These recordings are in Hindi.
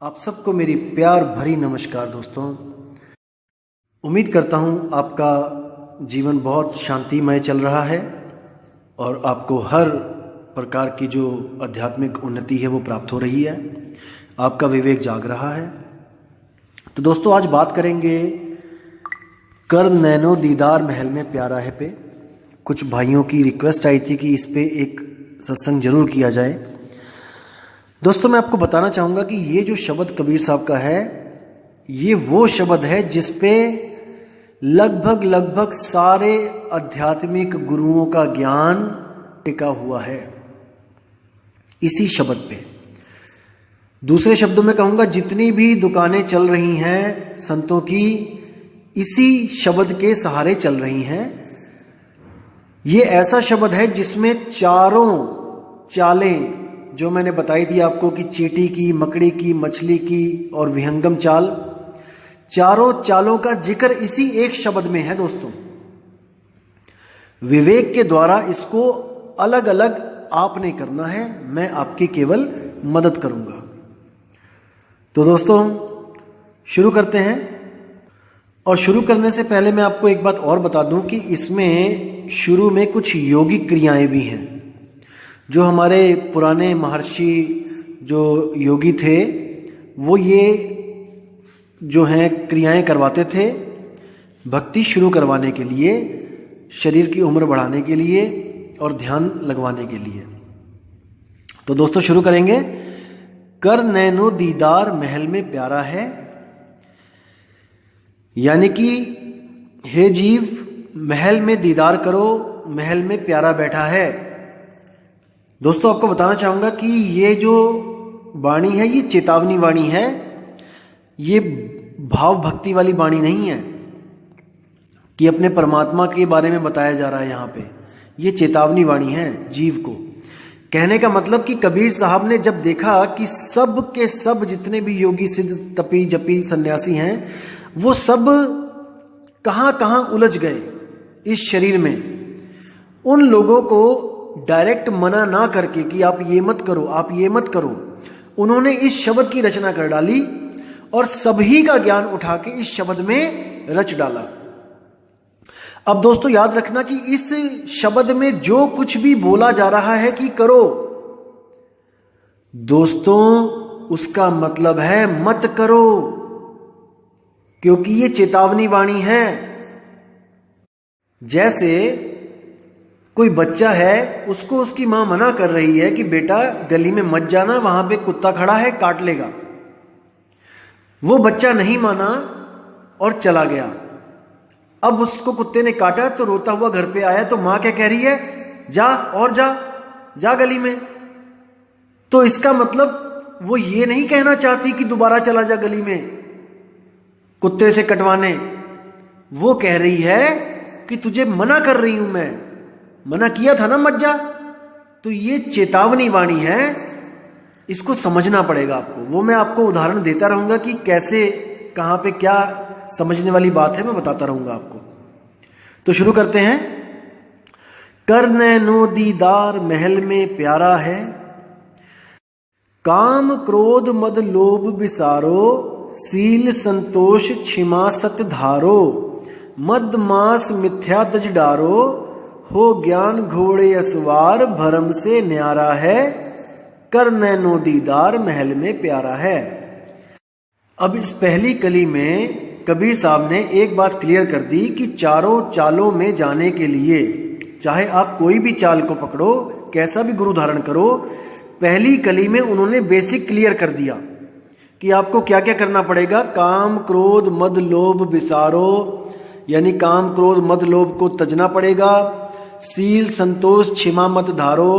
आप सबको मेरी प्यार भरी नमस्कार दोस्तों। उम्मीद करता हूँ आपका जीवन बहुत शांतिमय चल रहा है और आपको हर प्रकार की जो आध्यात्मिक उन्नति है वो प्राप्त हो रही है, आपका विवेक जाग रहा है। तो दोस्तों आज बात करेंगे कर नैनो दीदार महल में प्यारा है पे। कुछ भाइयों की रिक्वेस्ट आई थी कि इस पे एक सत्संग जरूर किया जाए। दोस्तों मैं आपको बताना चाहूँगा कि ये जो शब्द कबीर साहब का है, ये वो शब्द है जिस पे लगभग सारे आध्यात्मिक गुरुओं का ज्ञान टिका हुआ है, इसी शब्द पे। दूसरे शब्दों में कहूँगा जितनी भी दुकानें चल रही हैं संतों की, इसी शब्द के सहारे चल रही हैं। ये ऐसा शब्द है जिसमें चारों चालें जो मैंने बताई थी आपको कि चींटी की, मकड़ी की, मछली की और विहंगम चाल, चारों चालों का जिक्र इसी एक शब्द में है दोस्तों। विवेक के द्वारा इसको अलग अलग आपने करना है, मैं आपकी केवल मदद करूंगा। तो दोस्तों शुरू करते हैं। और शुरू करने से पहले मैं आपको एक बात और बता दूं कि इसमें शुरू में कुछ योगिक क्रियाएं भी हैं। जो हमारे पुराने महर्षि जो योगी थे वो ये जो हैं क्रियाएं करवाते थे भक्ति शुरू करवाने के लिए, शरीर की उम्र बढ़ाने के लिए और ध्यान लगवाने के लिए। तो दोस्तों शुरू करेंगे। कर नैनो दीदार महल में प्यारा है, यानी कि हे जीव महल में दीदार करो, महल में प्यारा बैठा है। दोस्तों आपको बताना चाहूंगा कि ये जो वाणी है ये चेतावनी वाणी है, ये भाव भक्ति वाली वाणी नहीं है कि अपने परमात्मा के बारे में बताया जा रहा है। यहाँ पे ये चेतावनी वाणी है जीव को। कहने का मतलब कि कबीर साहब ने जब देखा कि सब के सब जितने भी योगी सिद्ध तपी जपी सन्यासी हैं वो सब कहाँ कहाँ उलझ गए इस शरीर में, उन लोगों को डायरेक्ट मना ना करके कि आप ये मत करो, आप ये मत करो, उन्होंने इस शब्द की रचना कर डाली और सभी का ज्ञान उठा के इस शब्द में रच डाला। अब दोस्तों याद रखना कि इस शब्द में जो कुछ भी बोला जा रहा है कि करो, दोस्तों उसका मतलब है मत करो, क्योंकि ये चेतावनी वाणी है। जैसे कोई बच्चा है, उसको उसकी मां मना कर रही है कि बेटा गली में मत जाना, वहां पे कुत्ता खड़ा है काट लेगा। वो बच्चा नहीं माना और चला गया। अब उसको कुत्ते ने काटा तो रोता हुआ घर पे आया, तो मां क्या कह रही है, जा और जा गली में। तो इसका मतलब वो ये नहीं कहना चाहती कि दोबारा चला जा गली में कुत्ते से कटवाने, वो कह रही है कि तुझे मना कर रही हूं, मैं मना किया था ना मत जा। तो ये चेतावनी वाणी है, इसको समझना पड़ेगा आपको। वो मैं आपको उदाहरण देता रहूंगा कि कैसे कहां पे क्या समझने वाली बात है, मैं बताता रहूंगा आपको। तो शुरू करते हैं। कर नैनो दीदार महल में प्यारा है, काम क्रोध मद लोभ विसारो, सील संतोष क्षमा सत धारो, मद मास मिथ्या तज डारो, हो ज्ञान घोड़े असवार, भरम से न्यारा है, कर नैनो दीदार महल में प्यारा है। अब इस पहली कली में कबीर साहब ने एक बात क्लियर कर दी कि चारों चालों में जाने के लिए, चाहे आप कोई भी चाल को पकड़ो, कैसा भी गुरु धारण करो, पहली कली में उन्होंने बेसिक क्लियर कर दिया कि आपको क्या क्या करना पड़ेगा। काम क्रोध मद लोभ विसारो, यानी काम क्रोध मद लोभ को तजना पड़ेगा। सील संतोष क्षमा मत धारो,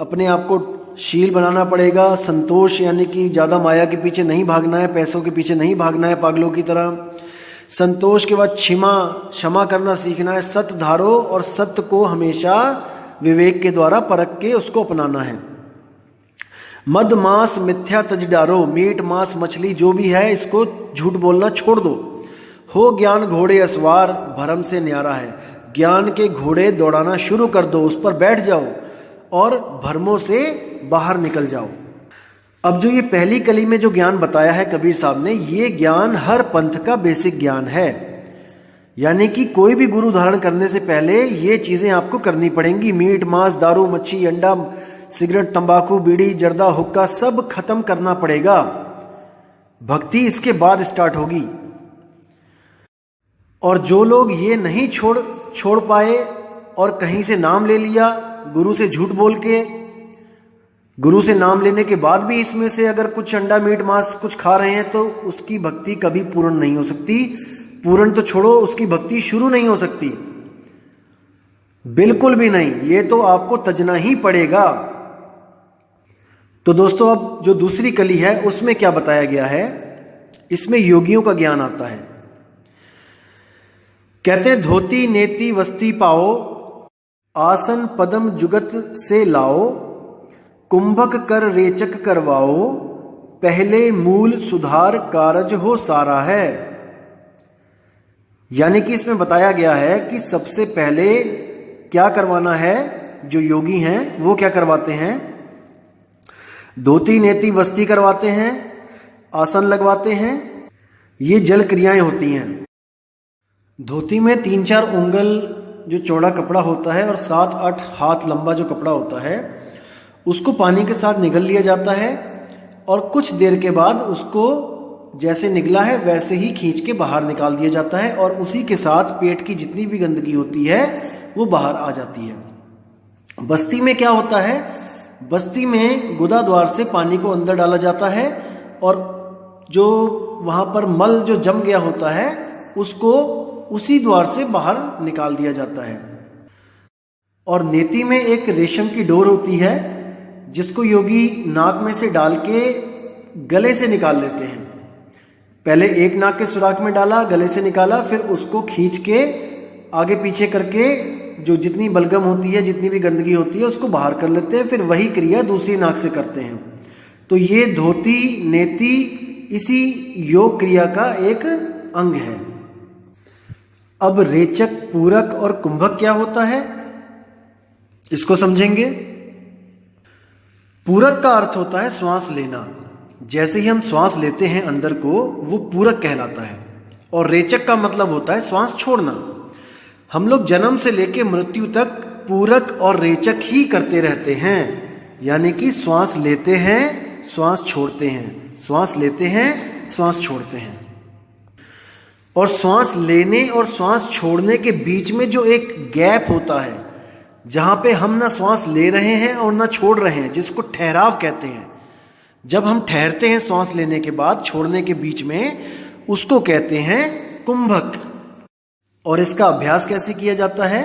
अपने आप को शील बनाना पड़ेगा। संतोष यानी कि ज्यादा माया के पीछे नहीं भागना है, पैसों के पीछे नहीं भागना है पागलों की तरह। संतोष के बाद क्षमा करना सीखना है। सत धारो, और सत्य को हमेशा विवेक के द्वारा परख के उसको अपनाना है। मद मांस मिथ्या तज डारो, मीट मांस मछली जो भी है इसको झूठ बोलना छोड़ दो। हो ज्ञान घोड़े असवार, भरम से न्यारा है, ज्ञान के घोड़े दौड़ाना शुरू कर दो, उस पर बैठ जाओ और भरमों से बाहर निकल जाओ। अब जो ये पहली कली में जो ज्ञान बताया है कबीर साहब ने, ये ज्ञान हर पंथ का बेसिक ज्ञान है। यानी कि कोई भी गुरु धारण करने से पहले ये चीजें आपको करनी पड़ेंगी। मीट, मांस, दारू, मच्छी, अंडा, सिगरेट, तंबाकू, बीड़ी, जर्दा, हुक्का सब खत्म करना पड़ेगा। भक्ति इसके बाद स्टार्ट होगी। और जो लोग ये नहीं छोड़ पाए और कहीं से नाम ले लिया, गुरु से झूठ बोल के, गुरु से नाम लेने के बाद भी इसमें से अगर कुछ अंडा, मीट, मांस कुछ खा रहे हैं, तो उसकी भक्ति कभी पूर्ण नहीं हो सकती। पूर्ण तो छोड़ो, उसकी भक्ति शुरू नहीं हो सकती, बिल्कुल भी नहीं। ये तो आपको तजना ही पड़ेगा। तो दोस्तों, अब जो दूसरी कली है उसमें क्या बताया गया है, इसमें योगियों का ज्ञान आता है। कहते हैं, धोती नेति वस्ती पाओ, आसन पदम जुगत से लाओ, कुंभक कर रेचक करवाओ, पहले मूल सुधार कारज हो सारा है। यानी कि इसमें बताया गया है कि सबसे पहले क्या करवाना है। जो योगी हैं वो क्या करवाते हैं, धोती नेति वस्ती करवाते हैं, आसन लगवाते हैं। ये जल क्रियाएं होती हैं। धोती में 3-4 उंगल जो चौड़ा कपड़ा होता है और 7-8 हाथ लंबा जो कपड़ा होता है, उसको पानी के साथ निगल लिया जाता है और कुछ देर के बाद उसको जैसे निगला है वैसे ही खींच के बाहर निकाल दिया जाता है और उसी के साथ पेट की जितनी भी गंदगी होती है वो बाहर आ जाती है। बस्ती में क्या होता है, बस्ती में गुदा द्वार से पानी को अंदर डाला जाता है और जो वहां पर मल जो जम गया होता है उसको उसी द्वार से बाहर निकाल दिया जाता है। और नेति में एक रेशम की डोर होती है जिसको योगी नाक में से डाल के गले से निकाल लेते हैं। पहले एक नाक के सुराख में डाला, गले से निकाला, फिर उसको खींच के आगे पीछे करके जो जितनी बलगम होती है, जितनी भी गंदगी होती है उसको बाहर कर लेते हैं। फिर वही क्रिया दूसरी नाक से करते हैं। तो ये धोती नेति इसी योग क्रिया का एक अंग है। अब रेचक, पूरक और कुंभक क्या होता है, इसको समझेंगे। पूरक का अर्थ होता है श्वास लेना। जैसे ही हम श्वास लेते हैं अंदर को, वो पूरक कहलाता है। और रेचक का मतलब होता है श्वास छोड़ना। हम लोग जन्म से लेकर मृत्यु तक पूरक और रेचक ही करते रहते हैं। यानी कि श्वास लेते हैं, श्वास छोड़ते हैं, श्वास लेते हैं, श्वास छोड़ते हैं। और श्वास लेने और श्वास छोड़ने के बीच में जो एक गैप होता है, जहां पे हम ना श्वास ले रहे हैं और ना छोड़ रहे हैं, जिसको ठहराव कहते हैं। जब हम ठहरते हैं श्वास लेने के बाद, छोड़ने के बीच में, उसको कहते हैं कुंभक। और इसका अभ्यास कैसे किया जाता है,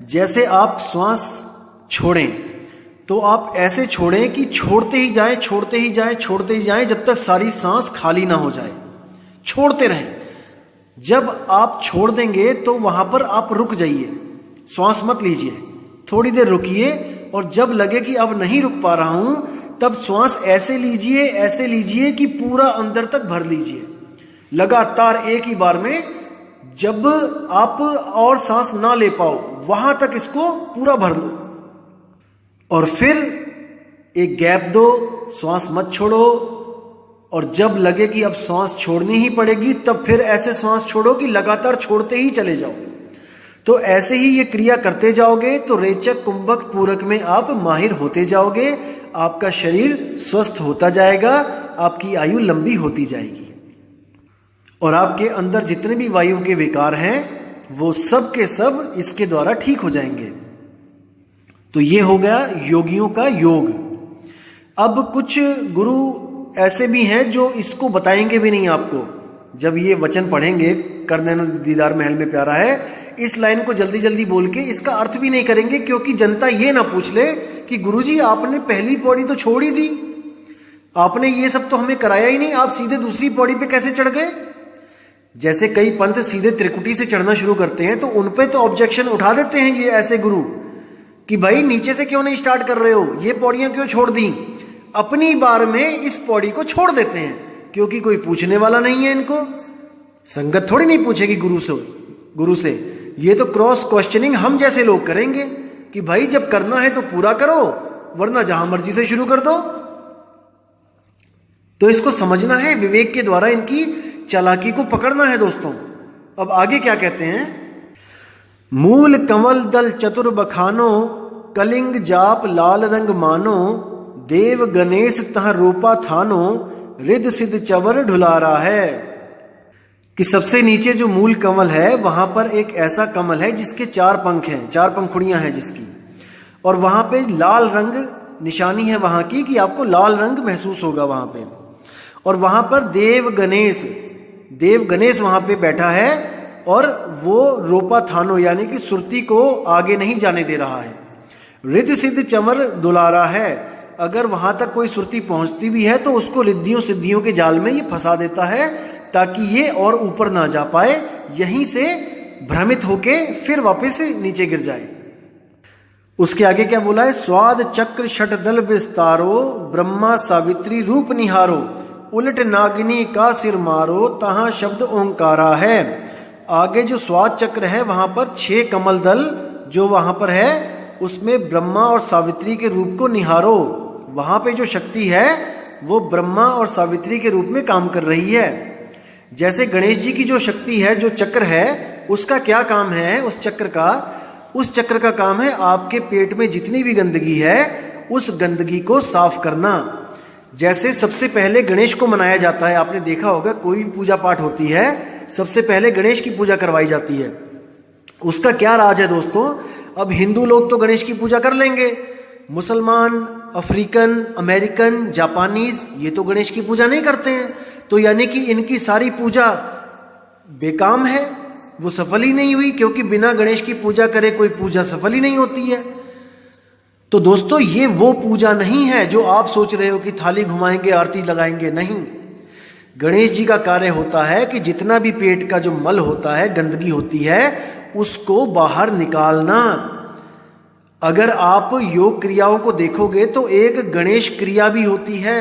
जैसे आप श्वास छोड़ें तो आप ऐसे छोड़ें कि छोड़ते ही जाएं, छोड़ते ही जाएं, छोड़ते ही जाएं, जब तक सारी सांस खाली ना हो जाए। छोड़ते रहें। जब आप छोड़ देंगे तो वहां पर आप रुक जाइए, श्वास मत लीजिए, थोड़ी देर रुकिए। और जब लगे कि अब नहीं रुक पा रहा हूं, तब श्वास ऐसे लीजिए कि पूरा अंदर तक भर लीजिए, लगातार एक ही बार में। जब आप और सांस ना ले पाओ वहां तक इसको पूरा भर लो और फिर एक गैप दो, श्वास मत छोड़ो। और जब लगे कि अब श्वास छोड़नी ही पड़ेगी, तब फिर ऐसे श्वास छोड़ो कि लगातार छोड़ते ही चले जाओ। तो ऐसे ही ये क्रिया करते जाओगे तो रेचक, कुंभक, पूरक में आप माहिर होते जाओगे। आपका शरीर स्वस्थ होता जाएगा, आपकी आयु लंबी होती जाएगी और आपके अंदर जितने भी वायु के विकार हैं वो सब के सब इसके द्वारा ठीक हो जाएंगे। तो ये हो गया योगियों का योग। अब कुछ गुरु ऐसे भी हैं जो इसको बताएंगे भी नहीं आपको। जब ये वचन पढ़ेंगे, कर नैनो दीदार महल में प्यारा है, इस लाइन को जल्दी जल्दी बोल के इसका अर्थ भी नहीं करेंगे, क्योंकि जनता ये ना पूछ ले कि गुरुजी आपने पहली पौड़ी तो छोड़ ही दी, आपने ये सब तो हमें कराया ही नहीं, आप सीधे दूसरी पौड़ी पे कैसे चढ़ गए। जैसे कई पंथ सीधे त्रिकुटी से चढ़ना शुरू करते हैं तो उनपे तो ऑब्जेक्शन उठा देते हैं ये ऐसे गुरु कि भाई नीचे से क्यों नहीं स्टार्ट कर रहे हो, ये पौड़ियां क्यों छोड़ दी। अपनी बार में इस पौड़ी को छोड़ देते हैं क्योंकि कोई पूछने वाला नहीं है। इनको संगत थोड़ी नहीं पूछेगी गुरु से। ये तो क्रॉस क्वेश्चनिंग हम जैसे लोग करेंगे कि भाई जब करना है तो पूरा करो, वरना जहां मर्जी से शुरू कर दो। तो इसको समझना है, विवेक के द्वारा इनकी चालाकी को पकड़ना है दोस्तों। अब आगे क्या कहते हैं, मूल कमल दल चतुर बखानो, कलिंग जाप लाल रंग मानो, देव गणेश तह रूपा थानो, रिद सिद्ध चवर ढुलारा है। कि सबसे नीचे जो मूल कमल है वहां पर एक ऐसा कमल है जिसके 4 पंख हैं, 4 पंखुड़ियां हैं जिसकी, और वहां पे लाल रंग निशानी है वहां की, कि आपको लाल रंग महसूस होगा वहां पे। और वहां पर देव गणेश वहां पे बैठा है, और वो रोपा थानो यानी कि सुरती को आगे नहीं जाने दे रहा है। रिद्ध सिद्ध चमर दुलारा है, अगर वहां तक कोई सुरती पहुंचती भी है तो उसको रिद्धियों सिद्धियों के जाल में ये फंसा देता है, ताकि ये और ऊपर ना जा पाए, यहीं से भ्रमित होके फिर वापस नीचे गिर जाए। उसके आगे क्या बोला है, स्वाद चक्र शट दल विस्तारो, ब्रह्मा सावित्री रूप निहारो, उलट नागिनी का सिर मारो, तहां शब्द ओंकारा है। आगे जो स्वाद चक्र है वहां पर 6 कमल दल जो वहां पर है, उसमें ब्रह्मा और सावित्री के रूप को निहारो। वहां पे जो शक्ति है वो ब्रह्मा और सावित्री के रूप में काम कर रही है। जैसे गणेश जी की जो शक्ति है, जो चक्र है, उसका क्या काम है, उस चक्र का काम है आपके पेट में जितनी भी गंदगी है उस गंदगी को साफ करना। जैसे सबसे पहले गणेश को मनाया जाता है, आपने देखा होगा कोई भी पूजा पाठ होती है सबसे पहले गणेश की पूजा करवाई जाती है। उसका क्या राज है दोस्तों, अब हिंदू लोग तो गणेश की पूजा कर लेंगे, मुसलमान, अफ्रीकन, अमेरिकन, जापानीज ये तो गणेश की पूजा नहीं करते हैं, तो यानी कि इनकी सारी पूजा बेकाम है, वो सफल ही नहीं हुई, क्योंकि बिना गणेश की पूजा करे कोई पूजा सफल ही नहीं होती है। तो दोस्तों ये वो पूजा नहीं है जो आप सोच रहे हो कि थाली घुमाएंगे आरती लगाएंगे, नहीं। गणेश जी का कार्य होता है कि जितना भी पेट का जो मल होता है, गंदगी होती है, उसको बाहर निकालना। अगर आप योग क्रियाओं को देखोगे तो एक गणेश क्रिया भी होती है।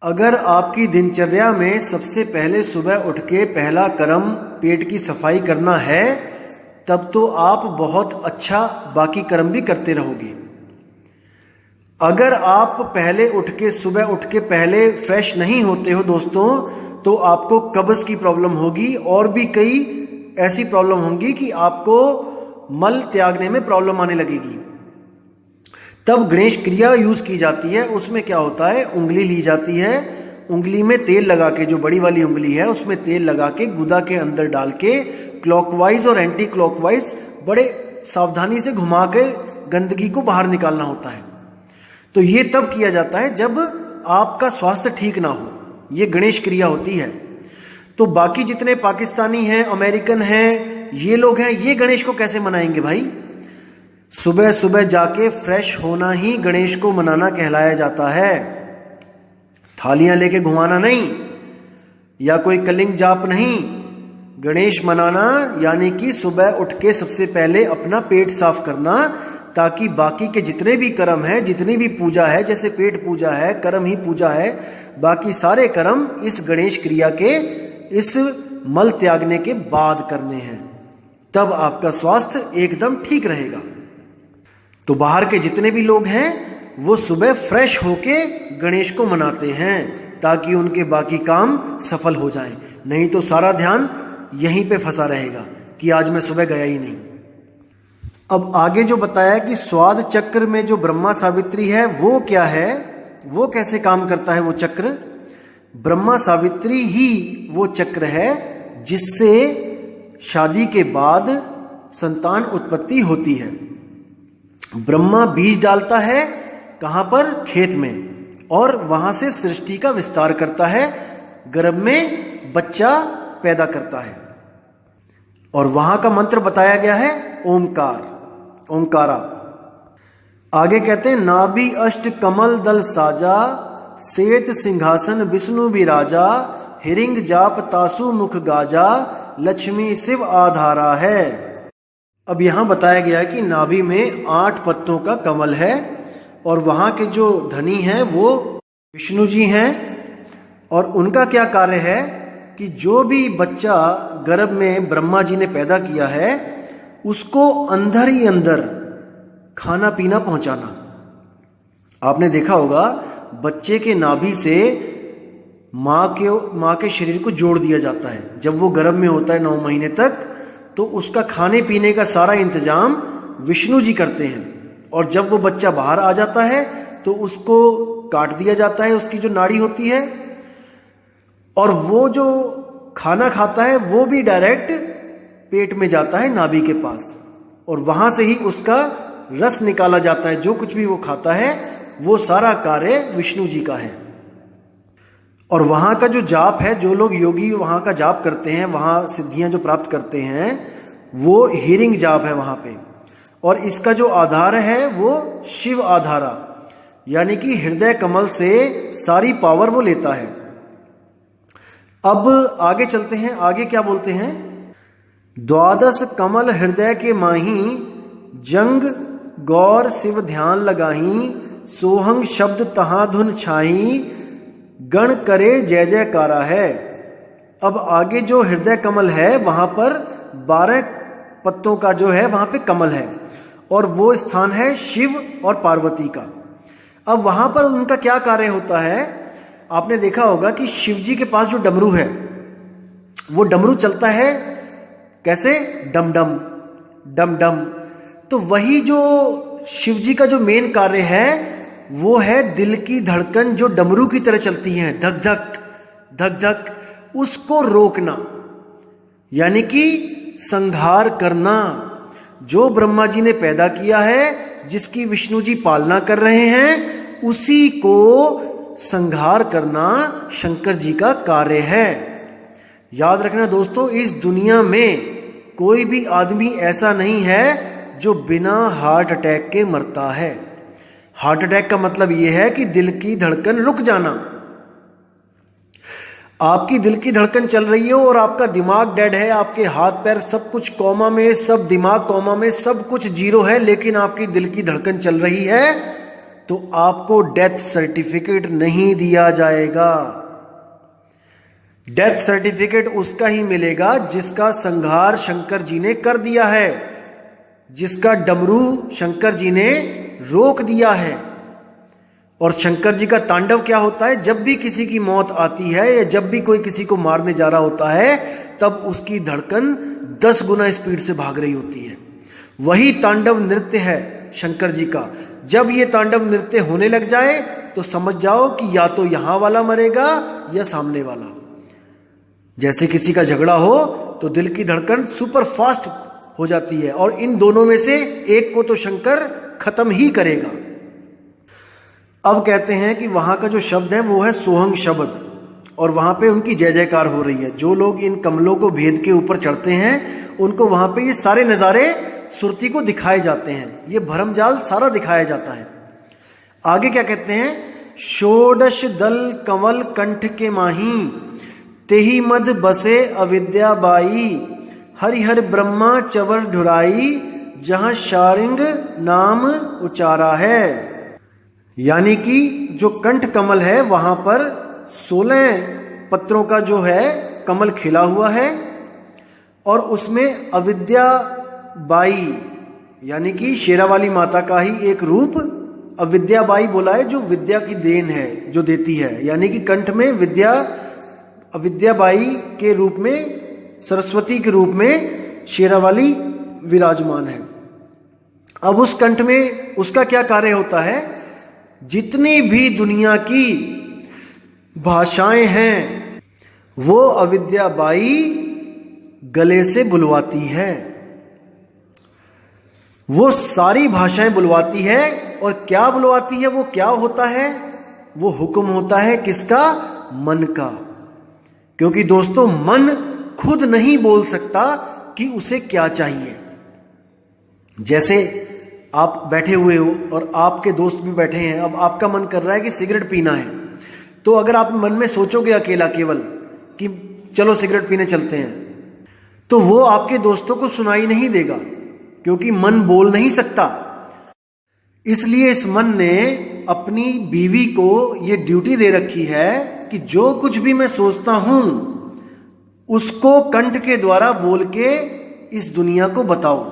अगर आपकी दिनचर्या में सबसे पहले सुबह उठ के पहला कर्म पेट की सफाई करना है, तब तो आप बहुत अच्छा बाकी कर्म भी करते रहोगे। अगर आप सुबह उठ के पहले फ्रेश नहीं होते हो दोस्तों, तो आपको कब्ज की प्रॉब्लम होगी, और भी कई ऐसी प्रॉब्लम होंगी कि आपको मल त्यागने में प्रॉब्लम आने लगेगी। तब गणेश क्रिया यूज की जाती है। उसमें क्या होता है, उंगली ली जाती है, उंगली में तेल लगा के, जो बड़ी वाली उंगली है उसमें तेल लगा के गुदा के अंदर डाल के क्लॉकवाइज और एंटी क्लॉकवाइज बड़े सावधानी से घुमा के गंदगी को बाहर निकालना होता है। तो ये तब किया जाता है जब आपका स्वास्थ्य ठीक ना हो, ये गणेश क्रिया होती है। तो बाकी जितने पाकिस्तानी हैं, अमेरिकन हैं, ये लोग हैं, ये गणेश को कैसे मनाएंगे भाई? सुबह सुबह जाके फ्रेश होना ही गणेश को मनाना कहलाया जाता है। थालियां लेके घुमाना नहीं, या कोई कलिंग जाप नहीं। गणेश मनाना यानी कि सुबह उठ के सबसे पहले अपना पेट साफ करना, ताकि बाकी के जितने भी कर्म है, जितनी भी पूजा है, जैसे पेट पूजा है, कर्म ही पूजा है, बाकी सारे कर्म इस गणेश क्रिया के, इस मल त्यागने के बाद करने हैं। तब आपका स्वास्थ्य एकदम ठीक रहेगा। तो बाहर के जितने भी लोग हैं वो सुबह फ्रेश होके गणेश को मनाते हैं, ताकि उनके बाकी काम सफल हो जाएं। नहीं तो सारा ध्यान यहीं पे फंसा रहेगा कि आज मैं सुबह गया ही नहीं। अब आगे जो बताया कि स्वाद चक्र में जो ब्रह्मा सावित्री है वो क्या है, वो कैसे काम करता है वो चक्र? ब्रह्मा सावित्री ही वो चक्र है जिससे शादी के बाद संतान उत्पत्ति होती है। ब्रह्मा बीज डालता है कहां पर? खेत में, और वहां से सृष्टि का विस्तार करता है, गर्भ में बच्चा पैदा करता है। और वहां का मंत्र बताया गया है ओमकार, ओमकारा। आगे कहते हैं नाभि अष्ट कमल दल साजा, श्वेत सिंहासन विष्णु विराजा, हिरिंग जाप तासु मुख गाजा, लक्ष्मी शिव आधारा है। अब यहां बताया गया है कि नाभि में 8 पत्तों का कमल है, और वहां के जो धनी हैं वो विष्णु जी हैं। और उनका क्या कार्य है कि जो भी बच्चा गर्भ में ब्रह्मा जी ने पैदा किया है उसको अंदर ही अंदर खाना पीना पहुंचाना। आपने देखा होगा बच्चे के नाभि से माँ के शरीर को जोड़ दिया जाता है। जब वो गर्भ में होता है 9 महीने तक, तो उसका खाने पीने का सारा इंतजाम विष्णु जी करते हैं। और जब वो बच्चा बाहर आ जाता है तो उसको काट दिया जाता है, उसकी जो नाड़ी होती है, और वो जो खाना खाता है वो भी डायरेक्ट पेट में जाता है नाभि के पास, और वहां से ही उसका रस निकाला जाता है। जो कुछ भी वो खाता है वो सारा कार्य विष्णु जी का है। और वहां का जो जाप है, जो लोग योगी वहां का जाप करते हैं, वहां सिद्धियां जो प्राप्त करते हैं, वो हीरिंग जाप है वहां पे। और इसका जो आधार है वो शिव आधारा, यानी कि हृदय कमल से सारी पावर वो लेता है। अब आगे चलते हैं, आगे क्या बोलते हैं? 12 कमल हृदय के माही, जंग गौर शिव ध्यान लगाही, सोहंग शब्द तहां धुन छाई, गण करे जय जयकारा है। अब आगे जो हृदय कमल है वहां पर 12 पत्तों का जो है वहां पे कमल है, और वो स्थान है शिव और पार्वती का। अब वहां पर उनका क्या कार्य होता है? आपने देखा होगा कि शिव जी के पास जो डमरू है, वो डमरू चलता है कैसे? डम डम डम डम। तो वही जो शिव जी का जो मेन कार्य है वो है दिल की धड़कन जो डमरू की तरह चलती है, धक धक धक धक, उसको रोकना, यानी कि संहार करना। जो ब्रह्मा जी ने पैदा किया है, जिसकी विष्णु जी पालना कर रहे हैं, उसी को संहार करना शंकर जी का कार्य है। याद रखना दोस्तों, इस दुनिया में कोई भी आदमी ऐसा नहीं है जो बिना हार्ट अटैक के मरता है। हार्ट अटैक का मतलब यह है कि दिल की धड़कन रुक जाना। आपकी दिल की धड़कन चल रही है और आपका दिमाग डेड है, आपके हाथ पैर सब कुछ कोमा में, सब दिमाग कोमा में, सब कुछ जीरो है, लेकिन आपकी दिल की धड़कन चल रही है, तो आपको डेथ सर्टिफिकेट नहीं दिया जाएगा। डेथ सर्टिफिकेट उसका ही मिलेगा जिसका संहार शंकर जी ने कर दिया है, जिसका डमरू शंकर जी ने रोक दिया है। और शंकर जी का तांडव क्या होता है? जब भी किसी की मौत आती है या जब भी कोई किसी को मारने जा रहा होता है, तब उसकी धड़कन 10 गुना स्पीड से भाग रही होती है। वही तांडव नृत्य है शंकर जी का। जब ये तांडव नृत्य होने लग जाए तो समझ जाओ कि या तो यहां वाला मरेगा या सामने वाला। जैसे किसी का झगड़ा हो तो दिल की धड़कन सुपर फास्ट हो जाती है, और इन दोनों में से एक को तो शंकर खत्म ही करेगा। अब कहते हैं कि वहां का जो शब्द है वो है सोहंग शब्द, और वहां पे उनकी जय जयकार हो रही है। जो लोग इन कमलों को भेद के ऊपर चढ़ते हैं, उनको वहां पे ये सारे नजारे सुरती को दिखाए जाते हैं, ये भरमजाल सारा दिखाया जाता है। आगे क्या कहते हैं? षोडश दल कंवल कंठ के माही, तेही मद बसे अविद्या बाई, हरिहर ब्रह्मा चवर ढुराई, जहां शारिंग नाम उचारा है। यानी कि जो कंठ कमल है वहां पर 16 पत्रों का जो है कमल खिला हुआ है, और उसमें अविद्या बाई यानी कि शेरावाली माता का ही एक रूप अविद्या बाई बोला है, जो विद्या की देन है, जो देती है। यानी कि कंठ में विद्या, अविद्या बाई के रूप में, सरस्वती के रूप में शेरावाली विराजमान है। अब उस कंठ में उसका क्या कार्य होता है? जितनी भी दुनिया की भाषाएं हैं वो अविद्या बाई गले से बुलवाती है, वो सारी भाषाएं बुलवाती है। और क्या बुलवाती है? वो क्या होता है? वो हुक्म होता है किसका? मन का। क्योंकि दोस्तों मन खुद नहीं बोल सकता कि उसे क्या चाहिए। जैसे आप बैठे हुए हो और आपके दोस्त भी बैठे हैं, अब आपका मन कर रहा है कि सिगरेट पीना है, तो अगर आप मन में सोचोगे अकेला केवल कि चलो सिगरेट पीने चलते हैं, तो वो आपके दोस्तों को सुनाई नहीं देगा, क्योंकि मन बोल नहीं सकता। इसलिए इस मन ने अपनी बीवी को ये ड्यूटी दे रखी है कि जो कुछ भी मैं सोचता हूं उसको कंठ के द्वारा बोल के इस दुनिया को बताओ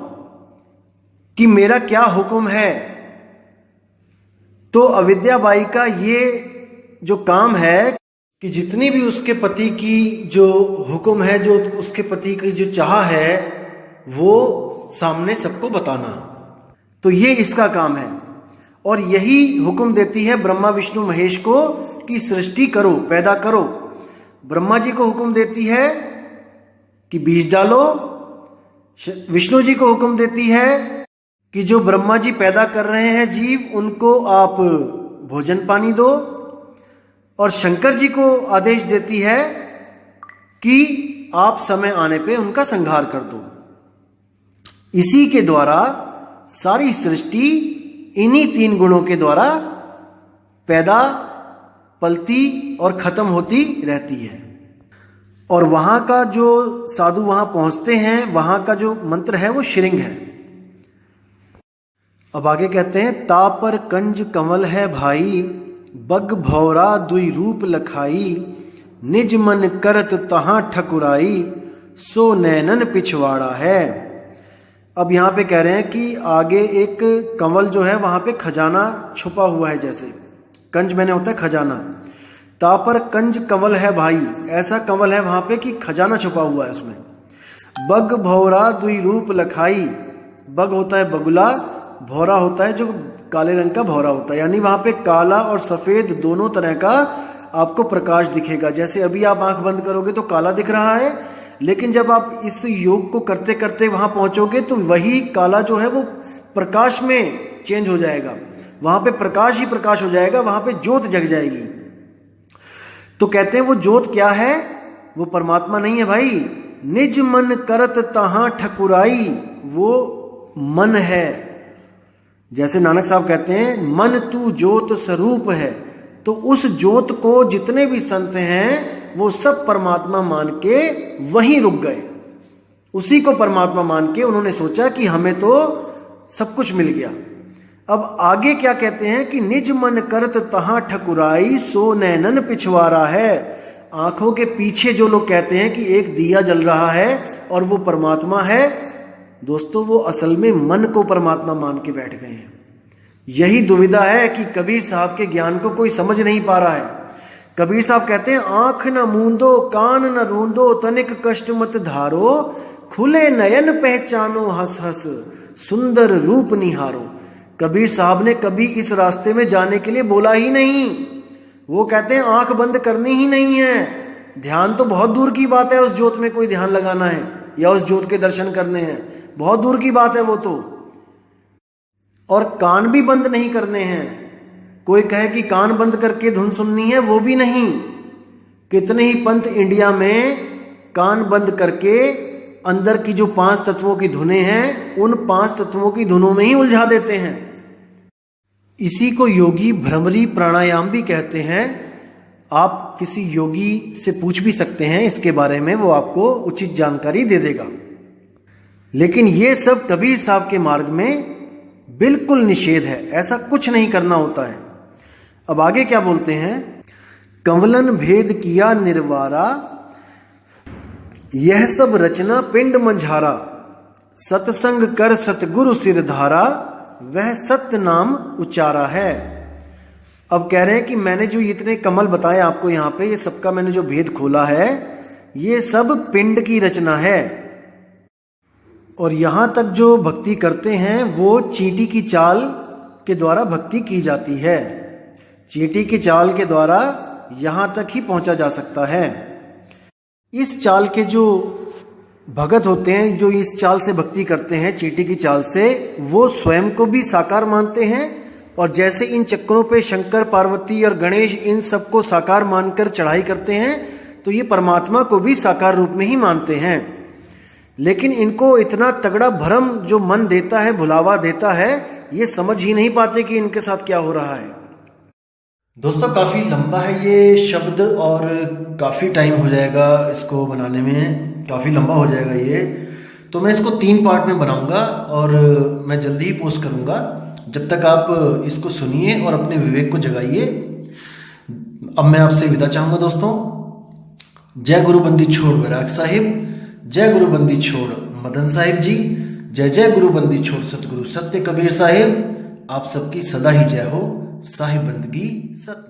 कि मेरा क्या हुक्म है। तो अविद्या बाई का ये जो काम है कि जितनी भी उसके पति की जो हुक्म है, जो उसके पति की जो चाह है, वो सामने सबको बताना। तो ये इसका काम है। और यही हुक्म देती है ब्रह्मा विष्णु महेश को कि सृष्टि करो, पैदा करो। ब्रह्मा जी को हुक्म देती है कि बीज डालो, विष्णु जी को हुक्म देती है कि जो ब्रह्मा जी पैदा कर रहे हैं जीव, उनको आप भोजन पानी दो, और शंकर जी को आदेश देती है कि आप समय आने पे उनका संहार कर दो। इसी के द्वारा सारी सृष्टि इन्हीं 3 गुणों के द्वारा पैदा, पलती और खत्म होती रहती है। और वहां का जो साधु वहां पहुंचते हैं, वहां का जो मंत्र है वो श्रृंग है। अब आगे कहते हैं, तापर कंज कमल है भाई, बग भौरा दुई रूप लखाई, निज मन करत तहां ठकुराई, सो नैनन पिछवाड़ा है। अब यहां पे कह रहे हैं कि आगे एक कमल जो है वहां पे खजाना छुपा हुआ है। जैसे कंज मैंने होता है खजाना, तापर कंज कमल है भाई, ऐसा कमल है वहां पे कि खजाना छुपा हुआ है उसमें। बग भौरा दुई रूप लखाई, बग होता है बगुला, भौरा होता है जो काले रंग का भौरा होता है, यानी वहां पे काला और सफेद दोनों तरह का आपको प्रकाश दिखेगा। जैसे अभी आप आंख बंद करोगे तो काला दिख रहा है, लेकिन जब आप इस योग को करते करते वहां पहुंचोगे तो वही काला जो है वो प्रकाश में चेंज हो जाएगा, वहां पे प्रकाश ही प्रकाश हो जाएगा, वहां पे ज्योत जग जाएगी। तो कहते हैं वो ज्योत क्या है? वो परमात्मा नहीं है भाई। निज मन करत तहां ठकुराई, वो मन है। जैसे नानक साहब कहते हैं, मन तू ज्योत स्वरूप है। तो उस ज्योत को जितने भी संत हैं वो सब परमात्मा मान के वहीं रुक गए। उसी को परमात्मा मान के उन्होंने सोचा कि हमें तो सब कुछ मिल गया। अब आगे क्या कहते हैं कि निज मन करत तहां ठकुराई, सो नैनन पिछवाड़ा है। आंखों के पीछे जो लोग कहते हैं कि एक दिया जल रहा है और वो परमात्मा है, दोस्तों वो असल में मन को परमात्मा मान के बैठ गए हैं। यही दुविधा है कि कबीर साहब के ज्ञान को कोई समझ नहीं पा रहा है। कबीर साहब कहते हैं, आंख न मूंदो कान न रूंदो, तनिक कष्ट मत धारो, खुले नयन पहचानो हंस हंस, सुंदर रूप निहारो। कबीर साहब ने कभी इस रास्ते में जाने के लिए बोला ही नहीं। वो कहते हैं आंख बंद करनी ही नहीं है। ध्यान तो बहुत दूर की बात है, उस ज्योत में कोई ध्यान लगाना है या उस ज्योत के दर्शन करने हैं, बहुत दूर की बात है वो तो। और कान भी बंद नहीं करने हैं। कोई कहे कि कान बंद करके धुन सुननी है, वो भी नहीं। कितने ही पंथ इंडिया में कान बंद करके अंदर की जो 5 तत्वों की धुनें हैं, उन 5 तत्वों की धुनों में ही उलझा देते हैं। इसी को योगी भ्रमरी प्राणायाम भी कहते हैं। आप किसी योगी से पूछ भी सकते हैं इसके बारे में, वो आपको उचित जानकारी दे देगा। लेकिन ये सब कबीर साहब के मार्ग में बिल्कुल निषेध है, ऐसा कुछ नहीं करना होता है। अब आगे क्या बोलते हैं, कंवलन भेद किया निर्वारा, यह सब रचना पिंड मंझारा, सतसंग कर सतगुरु सिरधारा, वह सत्य नाम उच्चारा है। अब कह रहे हैं कि मैंने जो इतने कमल बताए आपको यहाँ पे, ये सबका मैंने जो भेद खोला है, ये सब पिंड की रचना है। और यहां तक जो भक्ति करते हैं वो चींटी की चाल के द्वारा भक्ति की जाती है। चींटी की चाल के द्वारा यहां तक ही पहुंचा जा सकता है। इस चाल के जो भगत होते हैं, जो इस चाल से भक्ति करते हैं, चींटी की चाल से, वो स्वयं को भी साकार मानते हैं। और जैसे इन चक्रों पे शंकर, पार्वती और गणेश इन सबको साकार मानकर चढ़ाई करते हैं, तो ये परमात्मा को भी साकार रूप में ही मानते हैं। लेकिन इनको इतना तगड़ा भ्रम जो मन देता है, भुलावा देता है, ये समझ ही नहीं पाते कि इनके साथ क्या हो रहा है। दोस्तों काफ़ी लंबा है ये शब्द और काफ़ी टाइम हो जाएगा इसको बनाने में, काफ़ी लंबा हो जाएगा ये। तो मैं इसको 3 पार्ट में बनाऊंगा और मैं जल्दी ही पोस्ट करूंगा। जब तक आप इसको सुनिए और अपने विवेक को जगाइए। अब मैं आपसे विदा चाहूंगा दोस्तों। जय गुरु बंदी छोड़ वैराग साहिब, जय गुरु बंदी छोड़ मदन साहिब जी, जय जय गुरु बंदी छोड़ सतगुरु सत्य कबीर साहिब। आप सबकी सदा ही जय हो। साहिब बंदगी सतनाम।